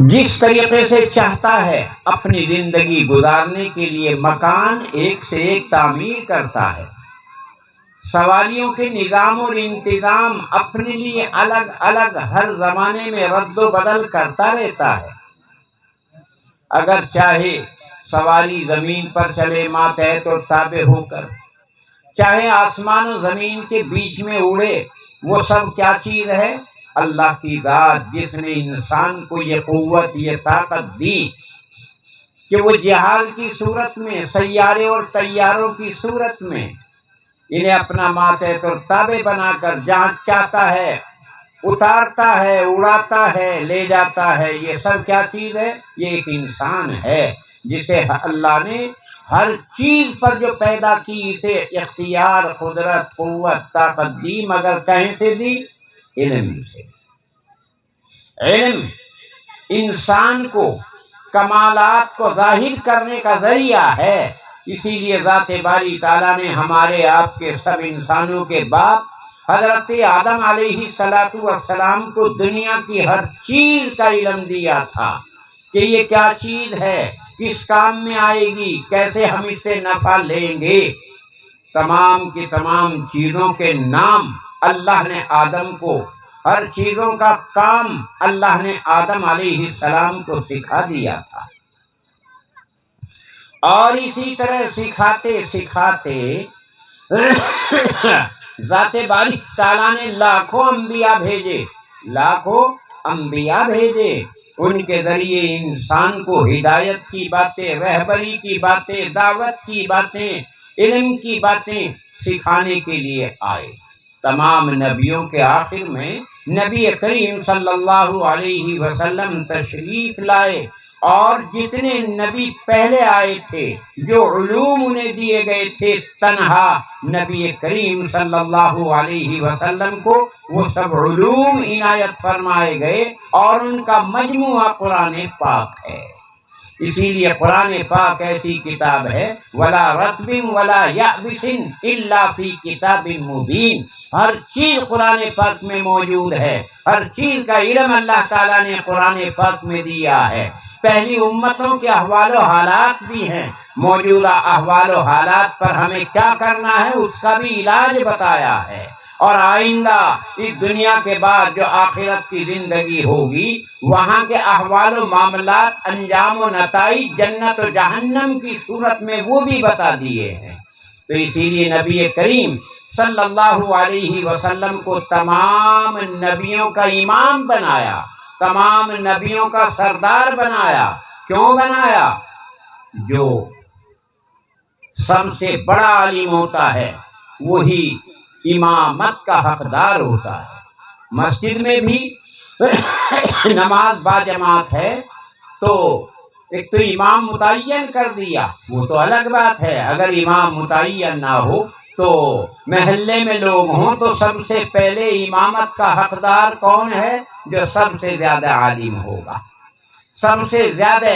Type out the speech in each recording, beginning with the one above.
جس طریقے سے چاہتا ہے اپنی زندگی گزارنے کے لیے مکان ایک سے ایک تعمیر کرتا ہے، سواریوں کے نظام اور انتظام اپنے لیے الگ الگ ہر زمانے میں رد و بدل کرتا رہتا ہے۔ اگر چاہے سواری زمین پر چلے ماتحت اور تابع ہو کر، چاہے آسمان و زمین کے بیچ میں اڑے، وہ سب کیا چیز ہے؟ اللہ کی ذات، جس نے انسان کو یہ قوت، یہ طاقت دی کہ وہ جہاز کی صورت میں، سیارے اور طیاروں کی صورت میں انہیں اپنا ماتحت اور تابع بنا کر جہاں چاہتا ہے اتارتا ہے، اڑاتا ہے، لے جاتا ہے۔ یہ سب کیا چیز ہے؟ یہ ایک انسان ہے جسے اللہ نے ہر چیز پر جو پیدا کی اسے اختیار، قدرت، قوت، طاقت دی، مگر کہیں سے دی؟ علم سے۔ علم انسان کو کمالات کو ظاہر کرنے کا ذریعہ ہے، اسی لیے ذات باری تعالیٰ نے ہمارے آپ کے سب انسانوں کے باپ حضرت آدم علیہ السلام کو دنیا کی ہر چیز کا علم دیا تھا کہ یہ کیا چیز ہے، کس کام میں آئے گی، کیسے ہم اس سے نفع لیں گے۔ تمام کی تمام چیزوں کے نام اللہ نے آدم کو، ہر چیزوں کا کام اللہ نے آدم علیہ السلام کو سکھا دیا تھا، اور اسی طرح سکھاتے سکھاتے ذات باری تعالیٰ نے لاکھوں انبیاء بھیجے، ان کے ذریعے انسان کو ہدایت کی باتیں، رہبری کی باتیں، دعوت کی باتیں، علم کی باتیں سکھانے کے لیے آئے۔ تمام نبیوں کے آخر میں نبی کریم صلی اللہ علیہ وسلم تشریف لائے، اور جتنے نبی پہلے آئے تھے، جو علوم انہیں دیے گئے تھے تنہا نبی کریم صلی اللہ علیہ وسلم کو وہ سب علوم عنایت فرمائے گئے، اور ان کا مجموعہ قرآن پاک ہے۔ اسی لیے قرآن پاک ایسی کتاب ہے وَلَا رَطْبٍ وَلَا يَابِسٍ إِلَّا فِي كِتَابٍ مُبِينٍ، ہر چیز قرآن پاک میں موجود ہے، ہر چیز کا علم اللہ تعالیٰ نے قرآن پاک میں دیا ہے۔ پہلی امتوں کے احوال و حالات بھی ہیں، موجودہ احوال و حالات پر ہمیں کیا کرنا ہے اس کا بھی علاج بتایا ہے، اور آئندہ اس دنیا کے بعد جو آخرت کی زندگی ہوگی وہاں کے احوال و معاملات، انجام و نتائج جنت و جہنم کی صورت میں وہ بھی بتا دیے ہیں۔ تو اسی لیے نبی کریم صلی اللہ علیہ وسلم کو تمام نبیوں کا امام بنایا، تمام نبیوں کا سردار بنایا۔ کیوں بنایا؟ جو سب سے بڑا عالم ہوتا ہے وہی امامت کا حقدار ہوتا ہے۔ مسجد میں بھی نماز با جماعت ہے تو ایک تو امام متعین کر دیا، وہ تو الگ بات ہے۔ اگر امام متعین نہ ہو تو محلے میں لوگ ہوں تو سب سے پہلے امامت کا حقدار کون ہے؟ جو سب سے زیادہ عالم ہوگا، سب سے زیادہ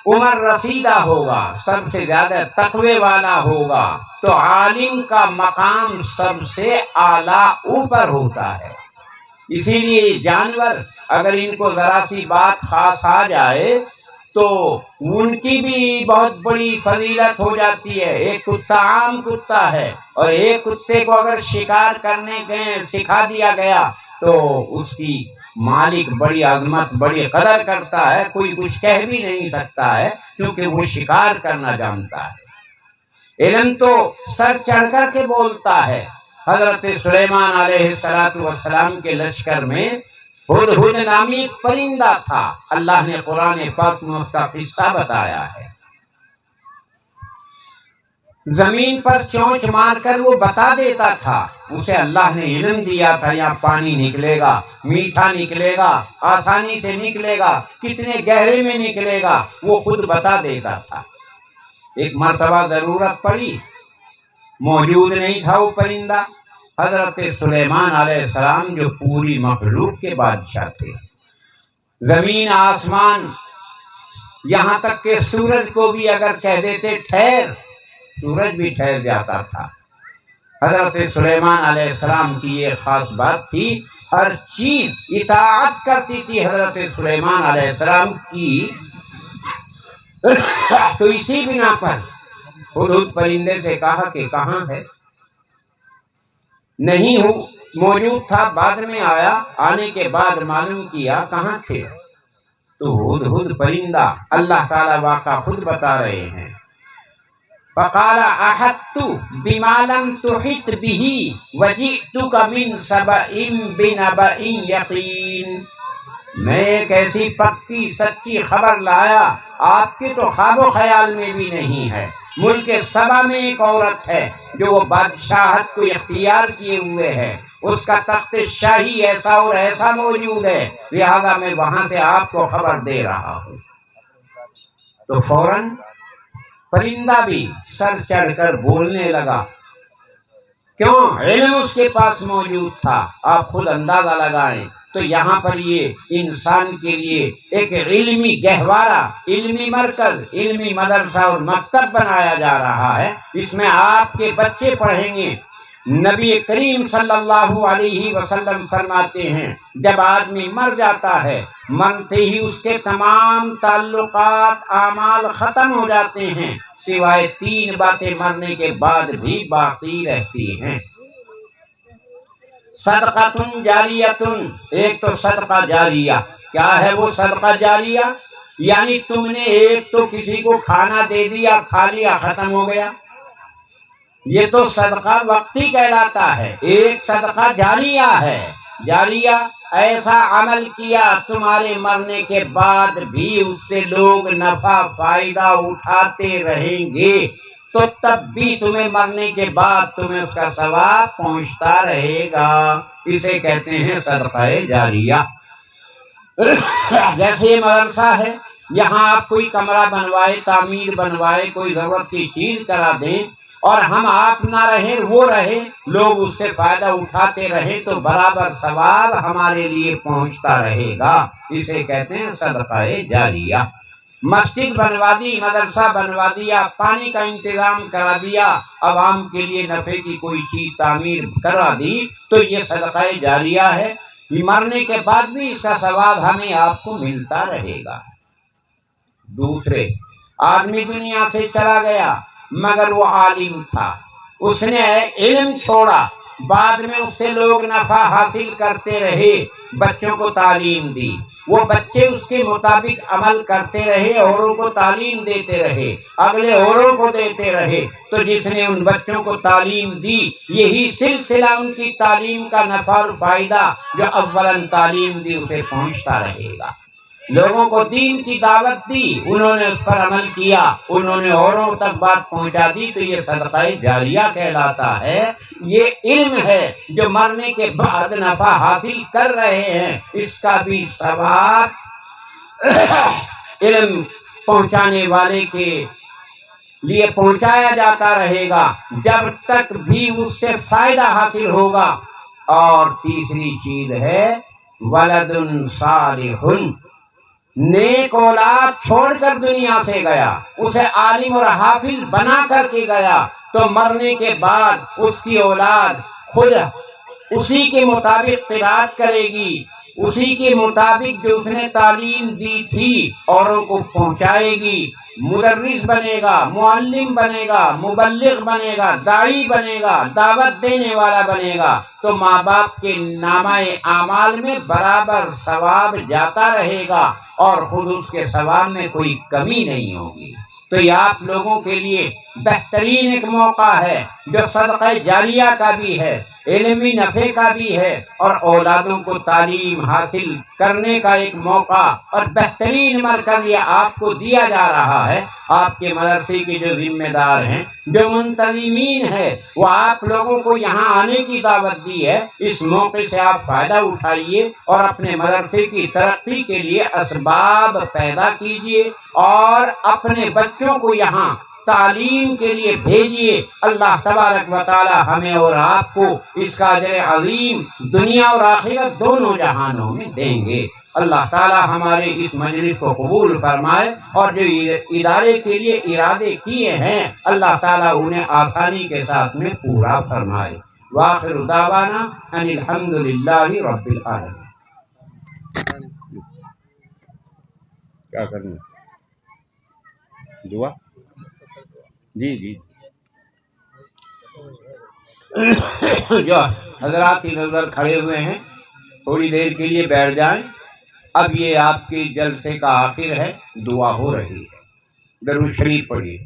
عمر رسیدہ ہوگا، سب سے زیادہ تقوی والا ہوگا، تو عالم کا مقام سب سے اعلیٰ اوپر ہوتا ہے۔ اسی لیے جانور اگر ان کو ذرا سی بات خاص آ جائے تو ان کی بھی بہت بڑی فضیلت ہو جاتی ہے۔ ایک کتا عام کتا ہے، اور ایک کتے کو اگر شکار کرنے کے سکھا دیا گیا تو اس کی مالک بڑی عظمت، بڑی قدر کرتا ہے، کوئی کچھ کہہ بھی نہیں سکتا ہے کیونکہ وہ شکار کرنا جانتا ہے۔ علم تو سر چڑھ کر کے بولتا ہے۔ حضرت سلیمان علیہ السلام کے لشکر میں ہدہد نامی ایک پرندہ تھا، اللہ نے قرآن پاک میں اس کا قصہ بتایا ہے۔ زمین پر چونچ مار کر وہ بتا دیتا تھا، اسے اللہ نے علم دیا تھا یہاں پانی نکلے گا، میٹھا نکلے گا، آسانی سے نکلے گا، کتنے گہرے میں نکلے گا، وہ خود بتا دیتا تھا۔ ایک مرتبہ ضرورت پڑی، موجود نہیں تھا وہ پرندہ۔ حضرت سلیمان علیہ السلام جو پوری مخلوق کے بادشاہ تھے، زمین آسمان یہاں تک کہ سورج کو بھی اگر کہہ دیتے ٹھہر، سورج بھی ٹھہر جاتا تھا۔ حضرت سلیمان علیہ السلام کی یہ خاص بات تھی، ہر چیز اطاعت کرتی تھی حضرت سلیمان علیہ السلام کی۔ تو اسی بنا پر ہدہد پرندے سے کہا کہ کہاں ہے؟ نہیں ہوں موجود تھا، بعد میں آیا، آنے کے بعد معلوم کیا کہاں تھے؟ تو ہدہد پرندہ، اللہ تعالیٰ واقعہ خود بتا رہے ہیں، فقال احطت بما لم تحط به وجئتك من سبأ بنبأ یقین، میں ایک ایسی پکی سچی خبر لایا آپ کے تو خواب و خیال میں بھی نہیں ہے۔ ملک سبا میں ایک عورت ہے جو وہ بادشاہت کو اختیار کیے ہوئے ہے، اس کا تخت شاہی ایسا اور ایسا موجود ہے، لہذا میں وہاں سے آپ کو خبر دے رہا ہوں۔ تو فوراً پرندہ بھی سر چڑھ کر بولنے لگا، کیوں؟ علم اس کے پاس موجود تھا۔ آپ خود اندازہ لگائیں تو یہاں پر یہ انسان کے لیے ایک علمی گہوارہ، علمی مرکز، علمی مدرسہ اور مکتب بنایا جا رہا ہے۔ اس میں آپ کے بچے پڑھیں گے۔ نبی کریم صلی اللہ علیہ وسلم فرماتے ہیں جب آدمی مر جاتا ہے، مرتے ہی اس کے تمام تعلقات اعمال ختم ہو جاتے ہیں، سوائے 3 باتیں مرنے کے بعد بھی باقی رہتی ہیں۔ صدقۃ جاریۃ، ایک تو صدقہ جاریہ۔ کیا ہے وہ صدقہ جاریہ؟ یعنی تم نے ایک تو کسی کو کھانا دے دیا، کھا لیا، ختم ہو گیا، یہ تو صدقہ وقتی کہلاتا ہے۔ ایک صدقہ جاریہ ہے، جاریہ ایسا عمل کیا تمہارے مرنے کے بعد بھی اس سے لوگ نفع فائدہ اٹھاتے رہیں گے، تو تب بھی تمہیں مرنے کے بعد تمہیں اس کا ثواب پہنچتا رہے گا، اسے کہتے ہیں صدقہ جاریہ۔ جیسے یہ مدرسہ ہے، یہاں آپ کوئی کمرہ بنوائے، تعمیر بنوائے، کوئی ضرورت کی چیز کرا دیں اور ہم آپ نہ رہیں، وہ رہے، لوگ اس سے فائدہ اٹھاتے رہے، تو برابر ثواب ہمارے لیے پہنچتا رہے گا، اسے کہتے ہیں صدقہ جاریہ۔ مسجد بنوا دی، مدرسہ بنوا دیا، پانی کا انتظام کرا دیا، عوام کے لیے نفع کی کوئی چیز تعمیر کروا دی، تو یہ صدقہ جاریہ ہے، مرنے کے بعد بھی اس کا ثواب ہمیں آپ کو ملتا رہے گا۔ دوسرے، آدمی دنیا سے چلا گیا مگر وہ عالم تھا، اس نے علم چھوڑا، بعد میں اس سے لوگ نفع حاصل کرتے رہے، بچوں کو تعلیم دی، وہ بچے اس کے مطابق عمل کرتے رہے، اوروں کو تعلیم دیتے رہے، اگلے اوروں کو دیتے رہے، تو جس نے ان بچوں کو تعلیم دی، یہی سلسلہ ان کی تعلیم کا نفع اور فائدہ جو اولاً تعلیم دی اسے پہنچتا رہے گا۔ لوگوں کو دین کی دعوت دی، انہوں نے اس پر عمل کیا، انہوں نے اوروں تک بات پہنچا دی، تو یہ صدقہ جاریہ کہلاتا ہے۔ یہ علم ہے جو مرنے کے بعد نفع حاصل کر رہے ہیں، اس کا بھی ثواب علم پہنچانے والے کے لیے پہنچایا جاتا رہے گا جب تک بھی اس سے فائدہ حاصل ہوگا۔ اور تیسری چیز ہے ولد صالح، نیک اولاد چھوڑ کر دنیا سے گیا، اسے عالم اور حافظ بنا کر کے گیا، تو مرنے کے بعد اس کی اولاد خود اسی کے مطابق قرات کرے گی، اسی کے مطابق جو اس نے تعلیم دی تھی اوروں کو پہنچائے گی، مدرس بنے گا، معلم بنے گا، مبلغ بنے گا، داعی بنے گا، دعوت دینے والا بنے گا، تو ماں باپ کے نامہ اعمال میں برابر ثواب جاتا رہے گا اور خود اس کے ثواب میں کوئی کمی نہیں ہوگی۔ تو یہ آپ لوگوں کے لیے بہترین ایک موقع ہے جو صدقہ جاریہ کا بھی ہے، علمی نفع کا بھی ہے، اور اولادوں کو تعلیم حاصل کرنے کا ایک موقع اور بہترین مرکز یہ آپ کو دیا جا رہا ہے۔ آپ کے مدرسے کے جو ذمہ دار ہیں، جو منتظمین ہیں، وہ آپ لوگوں کو یہاں آنے کی دعوت دی ہے، اس موقع سے آپ فائدہ اٹھائیے اور اپنے مدرسے کی ترقی کے لیے اسباب پیدا کیجیے اور اپنے بچوں کو یہاں تعلیم کے لیے بھیجیے۔ اللہ تبارک و تعالی ہمیں اور آپ کو اس کا اجر عظیم دنیا اور آخرت دونوں جہانوں میں دیں گے۔ اللہ تعالی ہمارے اس مجلس کو قبول فرمائے اور جو ادارے کے لیے ارادے کیے ہیں اللہ تعالی انہیں آسانی کے ساتھ میں پورا فرمائے۔ وآخر دعوانا ان الحمدللہ رب العالمین۔ کیا کرنا دعا؟ جی جی جو حضرات ادھر ادھر کھڑے ہوئے ہیں تھوڑی دیر کے لیے بیٹھ جائیں۔ اب یہ آپ کے جلسے کا آخر ہے، دعا ہو رہی ہے، درود شریف پڑھیے۔